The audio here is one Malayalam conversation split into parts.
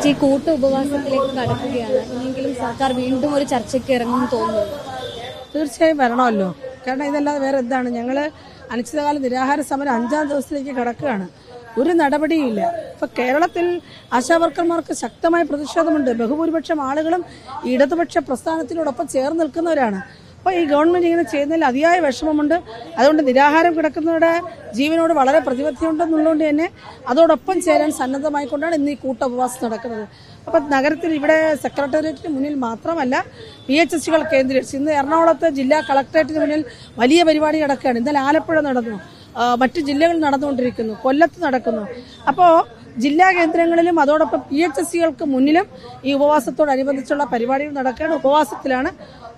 ചേച്ചി കൂട്ട ഉപവാസത്തിലേക്ക് കടക്കുകയാണ്. ഇനിയെങ്കിലും സർക്കാർ വീണ്ടും ഒരു ചർച്ചയ്ക്ക് ഇറങ്ങുമെന്ന് തോന്നുന്നു. തീർച്ചയായും വരണമല്ലോ. കാരണം ഇതല്ലാതെ വേറെ എന്താണ്? ഞങ്ങൾ അനിശ്ചിതകാല നിരാഹാര സമരം 5ാം ദിവസത്തിലേക്ക് കടക്കുകയാണ്. ഒരു നടപടിയില്ല. ഇപ്പൊ കേരളത്തിൽ ആശാവർക്കർമാർക്ക് ശക്തമായ പ്രതിഷേധമുണ്ട്. ബഹുഭൂരിപക്ഷം ആളുകളും ഇടതുപക്ഷ പ്രസ്ഥാനത്തിനോടൊപ്പം ചേർന്ന് നിൽക്കുന്നവരാണ്. അപ്പോൾ ഈ ഗവൺമെന്റ് ഇങ്ങനെ ചെയ്യുന്നതിൽ അതിയായ വിഷമമുണ്ട്. അതുകൊണ്ട് നിരാഹാരം കിടക്കുന്നവരുടെ ജീവനോട് വളരെ പ്രതിബദ്ധതയുണ്ടെന്നുള്ളതുകൊണ്ട് തന്നെ അതോടൊപ്പം ചേരാൻ സന്നദ്ധമായിക്കൊണ്ടാണ് ഇന്ന് ഈ കൂട്ടോപവാസം നടക്കുന്നത്. അപ്പം നഗരത്തിൽ ഇവിടെ സെക്രട്ടേറിയറ്റിന് മുന്നിൽ മാത്രമല്ല PHSകൾ കേന്ദ്രീകരിച്ച് ഇന്ന് എറണാകുളത്ത് ജില്ലാ കളക്ടറേറ്റിന് മുന്നിൽ വലിയ പരിപാടി നടക്കുകയാണ്. ഇന്നലെ ആലപ്പുഴ നടന്നു, മറ്റു ജില്ലകളിൽ നടന്നുകൊണ്ടിരിക്കുന്നു, കൊല്ലത്ത് നടക്കുന്നു. അപ്പോൾ ജില്ലാ കേന്ദ്രങ്ങളിലും അതോടൊപ്പം PHSകൾക്ക് മുന്നിലും ഈ ഉപവാസത്തോടനുബന്ധിച്ചുള്ള പരിപാടികൾ നടക്കുകയാണ്. ഉപവാസത്തിലാണ്.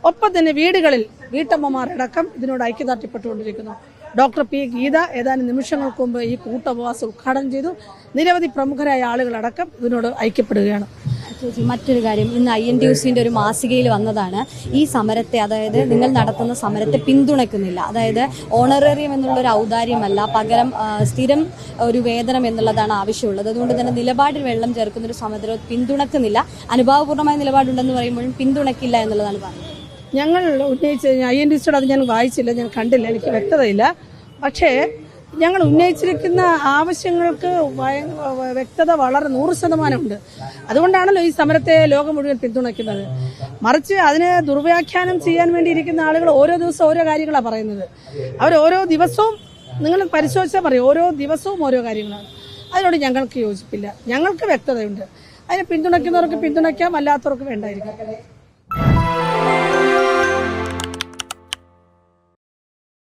ഒപ്പം തന്നെ വീടുകളിൽ വീട്ടമ്മമാരടക്കം ഇതിനോട് ഐക്യദാർഢ്യപ്പെട്ടുകൊണ്ടിരിക്കുന്നു. Doctor P. ഗീത ഏതാനും നിമിഷങ്ങൾക്ക് മുമ്പ് ഈ കൂട്ടോപവാസം ഉദ്ഘാടനം ചെയ്തു. നിരവധി പ്രമുഖരായ ആളുകളടക്കം ഇതിനോട് ഐക്യപ്പെടുകയാണ്. മറ്റൊരു കാര്യം, ഇന്ന് INTUCന്റെ ഒരു മാസികയിൽ വന്നതാണ് ഈ സമരത്തെ, അതായത് നിങ്ങൾ നടത്തുന്ന സമരത്തെ പിന്തുണയ്ക്കുന്നില്ല. അതായത് ഓണറേറിയം എന്നുള്ള ഒരു ഔദാര്യമല്ല, പകരം സ്ഥിരം ഒരു വേതനം എന്നുള്ളതാണ് ആവശ്യമുള്ളത്. അതുകൊണ്ട് തന്നെ നിലപാടിൽ വെള്ളം ചേർക്കുന്ന ഒരു സമരം പിന്തുണക്കുന്നില്ല. അനുഭാവപൂർണ്ണമായ നിലപാടുണ്ടെന്ന് പറയുമ്പോഴും പിന്തുണയ്ക്കില്ല എന്നുള്ളതാണ് പറയുന്നത്. ഞങ്ങൾ ഉന്നയിച്ച INTUCയോട് അത് ഞാൻ വായിച്ചില്ല, ഞാൻ കണ്ടില്ല, എനിക്ക് വ്യക്തതയില്ല. പക്ഷേ ഞങ്ങൾ ഉന്നയിച്ചിരിക്കുന്ന ആവശ്യങ്ങൾക്ക് വ്യക്തത വളരെ 100% ഉണ്ട്. അതുകൊണ്ടാണല്ലോ ഈ സമരത്തെ ലോകം മുഴുവൻ പിന്തുണയ്ക്കുന്നത്. മറിച്ച് അതിനെ ദുർവ്യാഖ്യാനം ചെയ്യാൻ വേണ്ടിയിരിക്കുന്ന ആളുകൾ ഓരോ ദിവസവും ഓരോ കാര്യങ്ങളാണ് പറയുന്നത്. അവർ ഓരോ ദിവസവും നിങ്ങൾ പരിശോധിച്ചാൽ പറയും, ഓരോ ദിവസവും ഓരോ കാര്യങ്ങളാണ്. അതിനോട് ഞങ്ങൾക്ക് യോജിപ്പില്ല. ഞങ്ങൾക്ക് വ്യക്തതയുണ്ട്. അതിനെ പിന്തുണയ്ക്കുന്നവർക്ക് പിന്തുണയ്ക്കാം, അല്ലാത്തവർക്ക് വേണ്ടായിരിക്കും.